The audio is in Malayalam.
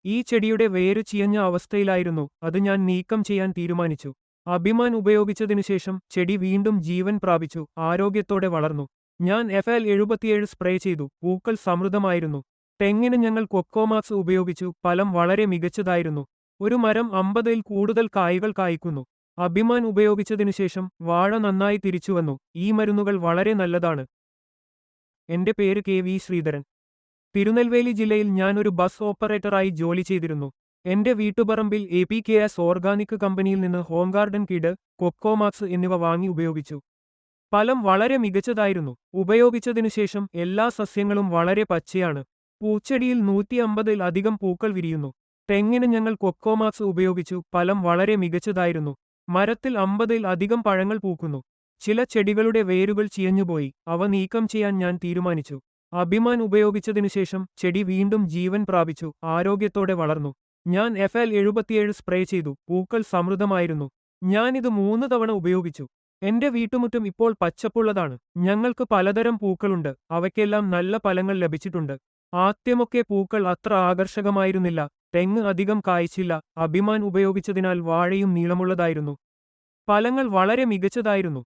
ഈ ചെടിയുടെ വേര് ചീഞ്ഞ അവസ്ഥയിലായിരുന്നു, അത് ഞാൻ നീക്കം ചെയ്യാൻ തീരുമാനിച്ചു. അഭിമാൻ ഉപയോഗിച്ചതിനുശേഷം ചെടി വീണ്ടും ജീവൻ പ്രാപിച്ചു, ആരോഗ്യത്തോടെ വളർന്നു. ഞാൻ FL77 സ്പ്രേ ചെയ്തു, പൂക്കൾ സമൃദ്ധമായിരുന്നു. തെങ്ങിന് ഞങ്ങൾ കൊക്കോമാക്സ് ഉപയോഗിച്ചു, ഫലം വളരെ മികച്ചതായിരുന്നു. ഒരു മരം 50-ൽ കൂടുതൽ കായ്കൾ കായ്ക്കുന്നു. അഭിമാൻ ഉപയോഗിച്ചതിനുശേഷം വാഴ നന്നായി തിരിച്ചുവന്നു. ഈ മരുന്നുകൾ വളരെ നല്ലതാണ്. എന്റെ പേര് KV ശ്രീധരൻ. തിരുനെൽവേലി ജില്ലയിൽ ഞാൻ ഒരു ബസ് ഓപ്പറേറ്ററായി ജോലി ചെയ്തിരുന്നു. എന്റെ വീട്ടുപറമ്പിൽ APKS ഓർഗാനിക് കമ്പനിയിൽ നിന്ന് ഹോം ഗാർഡൻ കിഡ്, കൊക്കോമാക്സ് എന്നിവ വാങ്ങി ഉപയോഗിച്ചു. ഫലം വളരെ മികച്ചതായിരുന്നു. ഉപയോഗിച്ചതിനുശേഷം എല്ലാ സസ്യങ്ങളും വളരെ പച്ചയാണ്. പൂച്ചെടിയിൽ 150-ൽ അധികം പൂക്കൾ വിരിയുന്നു. തെങ്ങിന് ഞങ്ങൾ കൊക്കോമാക്സ് ഉപയോഗിച്ചു, ഫലം വളരെ മികച്ചതായിരുന്നു. മരത്തിൽ 50-ൽ അധികം പഴങ്ങൾ പൂക്കുന്നു. ചില ചെടികളുടെ വേരുകൾ ചീഞ്ഞുപോയി, അവ നീക്കം ചെയ്യാൻ ഞാൻ തീരുമാനിച്ചു. അഭിമാൻ ഉപയോഗിച്ചതിനുശേഷം ചെടി വീണ്ടും ജീവൻ പ്രാപിച്ചു, ആരോഗ്യത്തോടെ വളർന്നു. ഞാൻ FL77 സ്പ്രേ ചെയ്തു, പൂക്കൾ സമൃദ്ധമായിരുന്നു. ഞാനിത് 3 തവണ ഉപയോഗിച്ചു. എന്റെ വീട്ടുമുറ്റം ഇപ്പോൾ പച്ചപ്പുള്ളതാണ്. ഞങ്ങൾക്ക് പലതരം പൂക്കളുണ്ട്, അവയ്ക്കെല്ലാം നല്ല ഫലങ്ങൾ ലഭിച്ചിട്ടുണ്ട്. ആദ്യമൊക്കെ പൂക്കൾ അത്ര ആകർഷകമായിരുന്നില്ല, തെങ്ങ് അധികം കായ്ച്ചില്ല. അഭിമാൻ ഉപയോഗിച്ചതിനാൽ വാഴയും നീളമുള്ളതായിരുന്നു. ഫലങ്ങൾ വളരെ മികച്ചതായിരുന്നു.